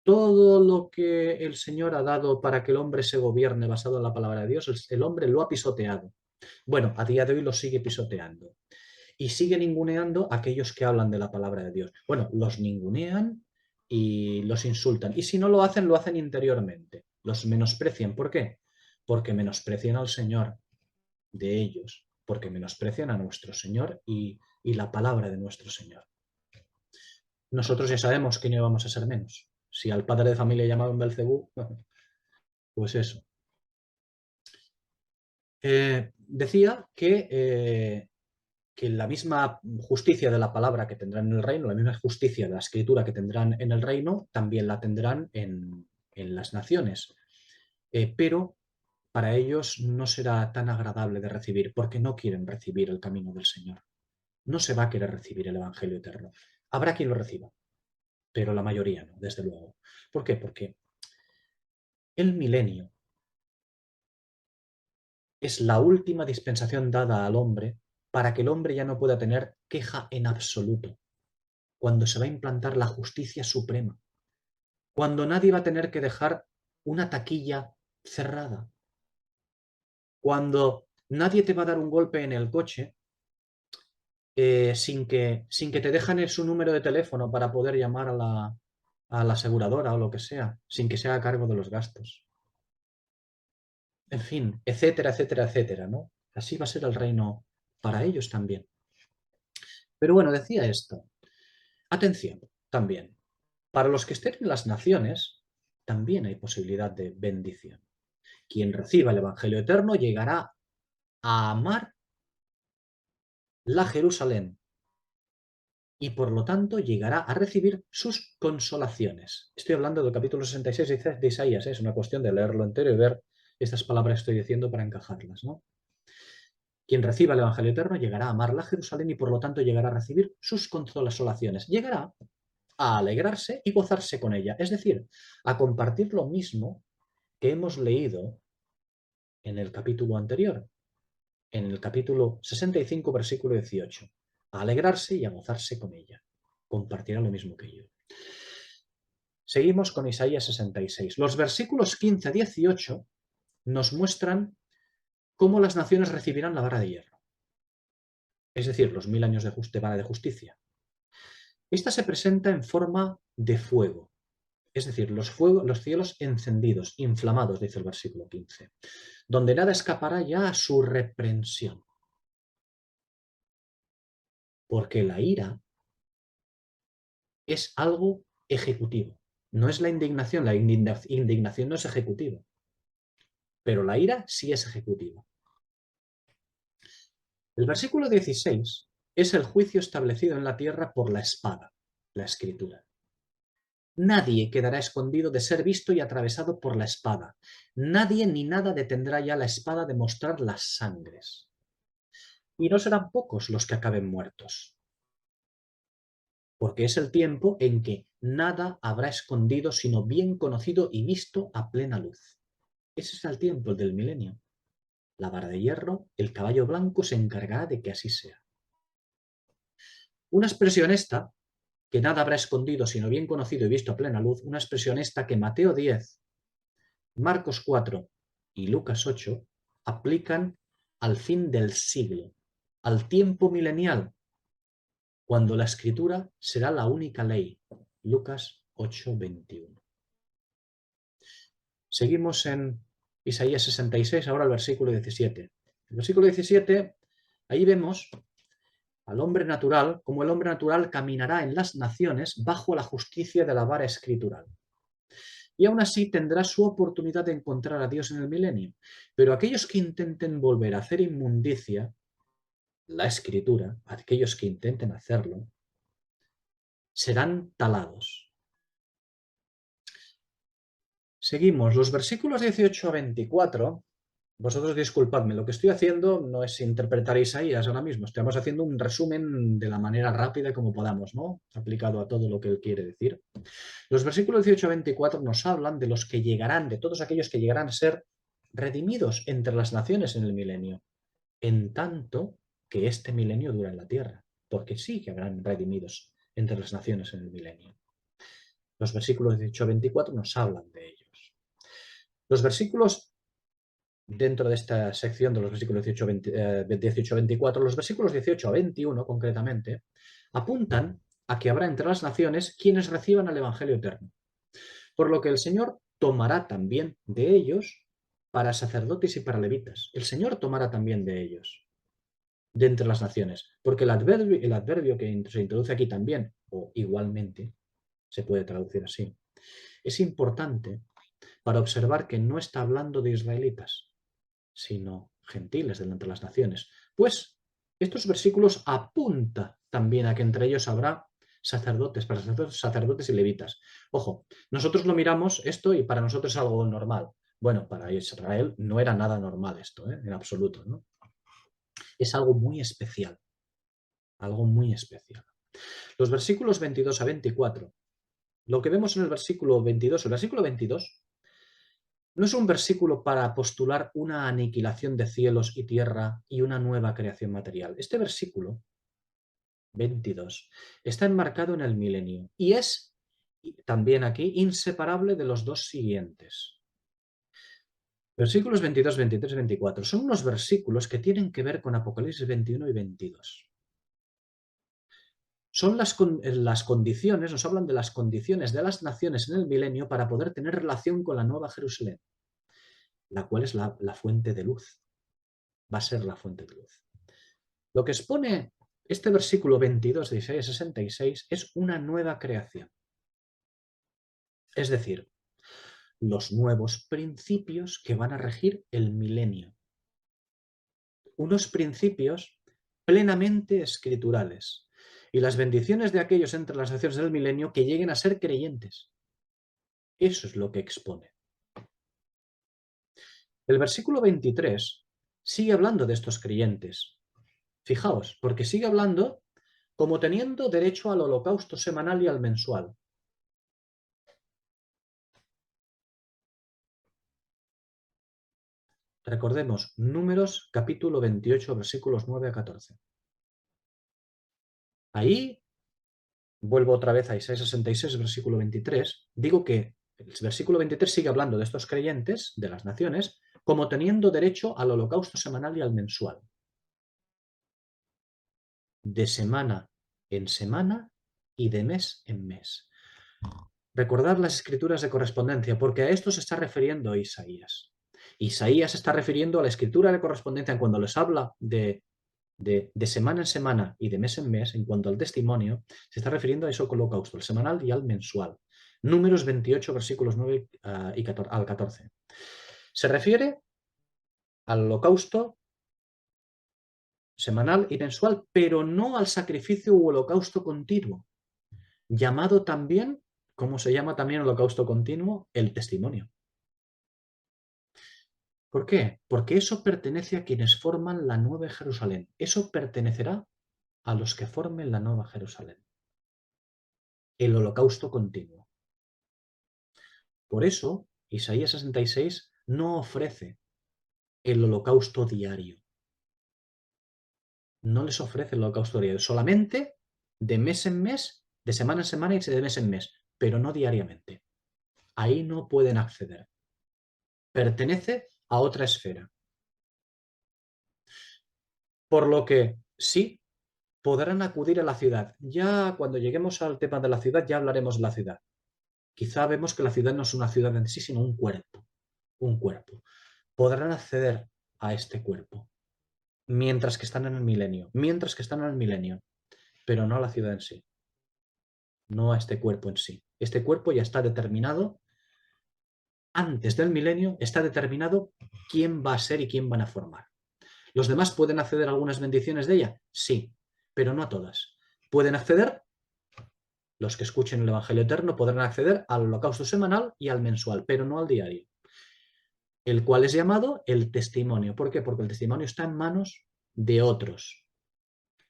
Todo lo que el Señor ha dado para que el hombre se gobierne basado en la palabra de Dios, el hombre lo ha pisoteado. Bueno, a día de hoy lo sigue pisoteando. Y sigue ninguneando a aquellos que hablan de la palabra de Dios. Bueno, los ningunean y los insultan. Y si no lo hacen interiormente. Los menosprecian. ¿Por qué? Porque menosprecian al Señor de ellos. Porque menosprecian a nuestro Señor y la palabra de nuestro Señor. Nosotros ya sabemos que no íbamos a ser menos. Si al padre de familia llamaban Belcebú, pues eso. Decía que la misma justicia de la palabra que tendrán en el reino, la misma justicia de la escritura que tendrán en el reino, también la tendrán en las naciones. Pero para ellos no será tan agradable de recibir, porque no quieren recibir el camino del Señor. No se va a querer recibir el Evangelio eterno. Habrá quien lo reciba, pero la mayoría no, desde luego. ¿Por qué? Porque el milenio es la última dispensación dada al hombre para que el hombre ya no pueda tener queja en absoluto, cuando se va a implantar la justicia suprema, cuando nadie va a tener que dejar una taquilla cerrada, cuando nadie te va a dar un golpe en el coche sin que te dejan su número de teléfono para poder llamar a la aseguradora o lo que sea, sin que se haga cargo de los gastos. En fin, etcétera, etcétera, etcétera, ¿no? Así va a ser el reino para ellos también. Pero bueno, decía esto. Atención, también. Para los que estén en las naciones, también hay posibilidad de bendición. Quien reciba el Evangelio eterno llegará a amar la Jerusalén y por lo tanto llegará a recibir sus consolaciones. Estoy hablando del capítulo 66 de Isaías, es una cuestión de leerlo entero y ver estas palabras que estoy diciendo para encajarlas, ¿no? Quien reciba el Evangelio eterno llegará a amar la Jerusalén y por lo tanto llegará a recibir sus consolaciones. Llegará a alegrarse y gozarse con ella, es decir, a compartir lo mismo que hemos leído en el capítulo anterior, en el capítulo 65, versículo 18, a alegrarse y a gozarse con ella. Compartirá lo mismo que yo. Seguimos con Isaías 66. Los versículos 15 a 18 nos muestran cómo las naciones recibirán la vara de hierro, es decir, los 1000 años de vara de justicia. Esta se presenta en forma de fuego, es decir, los cielos encendidos, inflamados, dice el versículo 15, donde nada escapará ya a su reprensión. Porque la ira es algo ejecutivo, no es la indignación no es ejecutiva, pero la ira sí es ejecutiva. El versículo 16 es el juicio establecido en la tierra por la espada, la escritura. Nadie quedará escondido de ser visto y atravesado por la espada. Nadie ni nada detendrá ya la espada de mostrar las sangres. Y no serán pocos los que acaben muertos, porque es el tiempo en que nada habrá escondido sino bien conocido y visto a plena luz. Ese es el tiempo del milenio. La vara de hierro, el caballo blanco se encargará de que así sea. Una expresión esta, que nada habrá escondido sino bien conocido y visto a plena luz, una expresión esta que Mateo 10, Marcos 4 y Lucas 8 aplican al fin del siglo, al tiempo milenial, cuando la escritura será la única ley. Lucas 8:21. Seguimos en Isaías 66, ahora el versículo 17. El versículo 17, ahí vemos al hombre natural, como el hombre natural caminará en las naciones bajo la justicia de la vara escritural. Y aún así tendrá su oportunidad de encontrar a Dios en el milenio. Pero aquellos que intenten volver a hacer inmundicia, la escritura, aquellos que intenten hacerlo, serán talados. Seguimos, los versículos 18 a 24. Vosotros disculpadme, lo que estoy haciendo no es interpretar Isaías ahora mismo, estamos haciendo un resumen de la manera rápida como podamos, ¿no? Aplicado a todo lo que él quiere decir. Los versículos 18 a 24 nos hablan de los que llegarán, de todos aquellos que llegarán a ser redimidos entre las naciones en el milenio, en tanto que este milenio dura en la tierra, porque sí que habrán redimidos entre las naciones en el milenio. Los versículos 18 a 24 nos hablan de ellos. Los versículos dentro de esta sección de los versículos 18 a 24, los versículos 18 a 21 concretamente, apuntan a que habrá entre las naciones quienes reciban el Evangelio eterno. Por lo que el Señor tomará también de ellos para sacerdotes y para levitas. El Señor tomará también de ellos, de entre las naciones. Porque el adverbio que se introduce aquí también, o igualmente, se puede traducir así, es importante para observar que no está hablando de israelitas, sino gentiles, de entre las naciones. Pues estos versículos apuntan también a que entre ellos habrá sacerdotes, para sacerdotes y levitas. Ojo, nosotros lo miramos esto y para nosotros es algo normal. Bueno, para Israel no era nada normal esto, en absoluto, ¿no? Es algo muy especial, algo muy especial. Los versículos 22 a 24, lo que vemos en el versículo 22 no es un versículo para postular una aniquilación de cielos y tierra y una nueva creación material. Este versículo 22 está enmarcado en el milenio y es también aquí inseparable de los dos siguientes. Versículos 22, 23, 24 son unos versículos que tienen que ver con Apocalipsis 21 y 22. Son las condiciones, nos hablan de las condiciones de las naciones en el milenio para poder tener relación con la Nueva Jerusalén, la cual es la fuente de luz. Va a ser la fuente de luz. Lo que expone este versículo 22 de Isaías 66 es una nueva creación. Es decir, los nuevos principios que van a regir el milenio. Unos principios plenamente escriturales y las bendiciones de aquellos entre las naciones del milenio que lleguen a ser creyentes. Eso es lo que expone. El versículo 23 sigue hablando de estos creyentes. Fijaos, porque sigue hablando como teniendo derecho al holocausto semanal y al mensual. Recordemos, Números capítulo 28, versículos 9 a 14. Ahí, vuelvo otra vez a Isaías 66, versículo 23, digo que el versículo 23 sigue hablando de estos creyentes, de las naciones, como teniendo derecho al holocausto semanal y al mensual. De semana en semana y de mes en mes. Recordad las escrituras de correspondencia, porque a esto se está refiriendo Isaías. Isaías se está refiriendo a la escritura de correspondencia cuando les habla de semana en semana y de mes en mes, en cuanto al testimonio, se está refiriendo a eso holocausto, al semanal y al mensual. Números 28, versículos 9 al 14. Se refiere al holocausto semanal y mensual, pero no al sacrificio u holocausto continuo, llamado también, como se llama también holocausto continuo, el testimonio. ¿Por qué? Porque eso pertenece a quienes forman la Nueva Jerusalén. Eso pertenecerá a los que formen la Nueva Jerusalén. El holocausto continuo. Por eso, Isaías 66 no ofrece el holocausto diario. No les ofrece el holocausto diario, solamente de mes en mes, de semana en semana y de mes en mes, pero no diariamente. Ahí no pueden acceder. Pertenece a otra esfera. Por lo que sí podrán acudir a la ciudad. Ya cuando lleguemos al tema de la ciudad, ya hablaremos de la ciudad. Quizá vemos que la ciudad no es una ciudad en sí, sino un cuerpo. Un cuerpo. Podrán acceder a este cuerpo mientras que están en el milenio. Mientras que están en el milenio. Pero no a la ciudad en sí. No a este cuerpo en sí. Este cuerpo ya está determinado. Antes del milenio está determinado quién va a ser y quién van a formar. ¿Los demás pueden acceder a algunas bendiciones de ella? Sí, pero no a todas. Pueden acceder, los que escuchen el Evangelio Eterno podrán acceder al holocausto semanal y al mensual, pero no al diario, el cual es llamado el testimonio. ¿Por qué? Porque el testimonio está en manos de otros.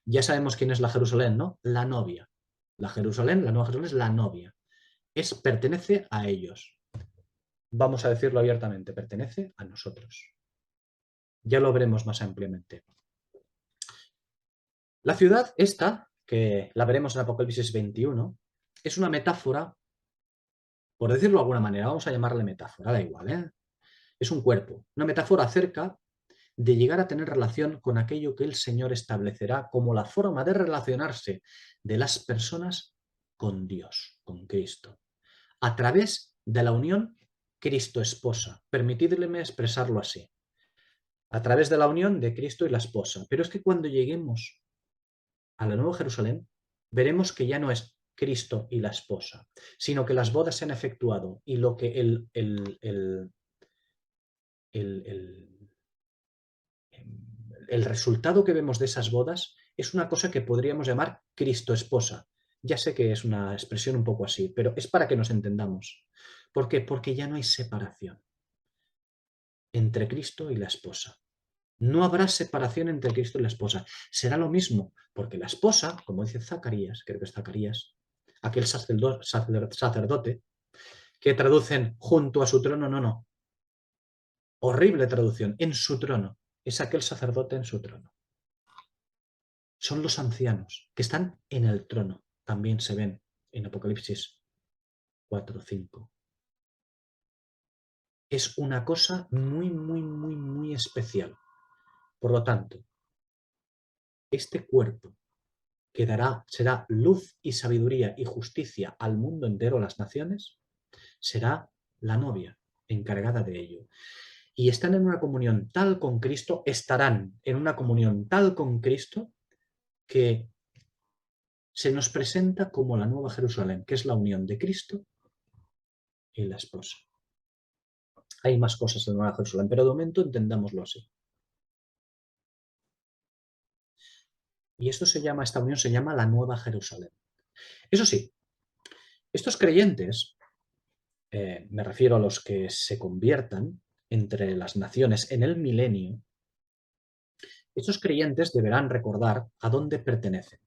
Ya sabemos quién es la Jerusalén, ¿no? La novia. La Jerusalén, la Nueva Jerusalén es la novia. Pertenece a ellos. Vamos a decirlo abiertamente, pertenece a nosotros. Ya lo veremos más ampliamente. La ciudad esta, que la veremos en Apocalipsis 21, es una metáfora, por decirlo de alguna manera, vamos a llamarle metáfora, da igual, ¿eh? Es un cuerpo, una metáfora acerca de llegar a tener relación con aquello que el Señor establecerá como la forma de relacionarse de las personas con Dios, con Cristo, a través de la unión Cristo-esposa. Permitidme expresarlo así. A través de la unión de Cristo y la esposa. Pero es que cuando lleguemos a la Nueva Jerusalén, veremos que ya no es Cristo y la esposa, sino que las bodas se han efectuado y lo que el el resultado que vemos de esas bodas es una cosa que podríamos llamar Cristo esposa. Ya sé que es una expresión un poco así, pero es para que nos entendamos. ¿Por qué? Porque ya no hay separación entre Cristo y la esposa. No habrá separación entre Cristo y la esposa. Será lo mismo, porque la esposa, como dice Zacarías, creo que es Zacarías, aquel sacerdote, que traducen junto a su trono, no. Horrible traducción, en su trono. Es aquel sacerdote en su trono. Son los ancianos que están en el trono. También se ven en Apocalipsis 4, 5. Es una cosa muy, muy, muy, muy especial. Por lo tanto, este cuerpo que será luz y sabiduría y justicia al mundo entero, a las naciones, será la novia encargada de ello. Y están en una comunión tal con Cristo, estarán en una comunión tal con Cristo, que se nos presenta como la Nueva Jerusalén, que es la unión de Cristo y la esposa. Hay más cosas en la Nueva Jerusalén, pero de momento entendámoslo así. Y esta unión se llama la Nueva Jerusalén. Eso sí, estos creyentes, me refiero a los que se conviertan entre las naciones en el milenio, estos creyentes deberán recordar a dónde pertenecen.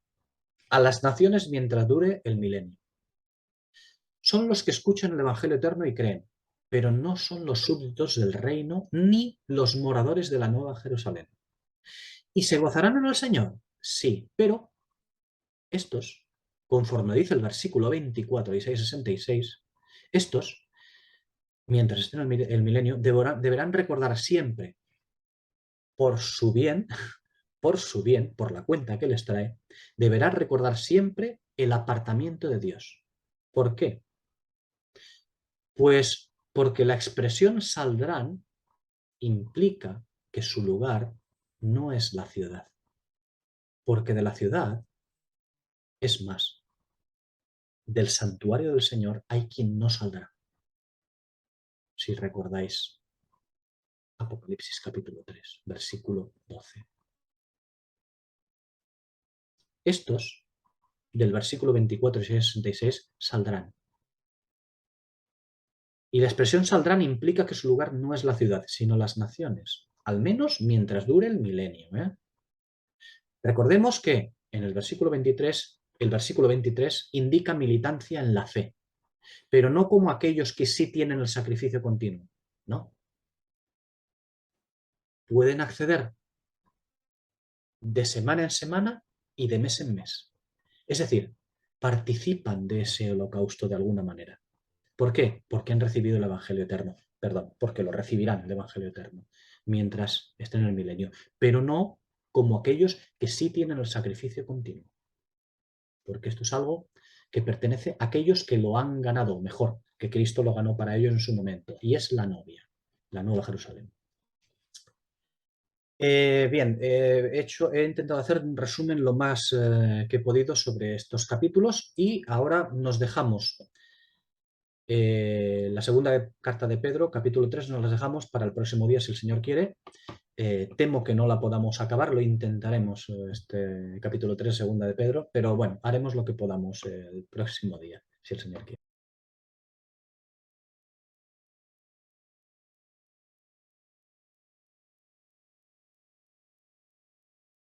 A las naciones mientras dure el milenio. Son los que escuchan el Evangelio eterno y creen, pero no son los súbditos del reino ni los moradores de la Nueva Jerusalén. ¿Y se gozarán en el Señor? Sí, pero estos, conforme dice el versículo 24, Isaías 66, estos, mientras estén en el milenio, deberán recordar siempre, por su bien, por la cuenta que les trae, deberán recordar siempre el apartamiento de Dios. ¿Por qué? Pues porque la expresión saldrán implica que su lugar no es la ciudad, porque de la ciudad es más. Del santuario del Señor hay quien no saldrá. Si recordáis Apocalipsis capítulo 3, versículo 12. Estos, del versículo 24 y 66, saldrán. Y la expresión saldrán implica que su lugar no es la ciudad, sino las naciones, al menos mientras dure el milenio. Recordemos que en el versículo 23 indica militancia en la fe, pero no como aquellos que sí tienen el sacrificio continuo, ¿no? Pueden acceder de semana en semana y de mes en mes. Es decir, participan de ese holocausto de alguna manera. ¿Por qué? Porque han recibido el Evangelio eterno. Perdón, porque lo recibirán el Evangelio eterno mientras estén en el milenio, pero no como aquellos que sí tienen el sacrificio continuo. Porque esto es algo que pertenece a aquellos que lo han ganado, mejor, que Cristo lo ganó para ellos en su momento, y es la novia, la Nueva Jerusalén. Bien, he intentado hacer un resumen lo más que he podido sobre estos capítulos y ahora nos dejamos la segunda carta de Pedro, capítulo 3, nos la dejamos para el próximo día si el Señor quiere. Temo que no la podamos acabar, lo intentaremos este capítulo 3, segunda de Pedro, pero bueno, haremos lo que podamos el próximo día, si el Señor quiere.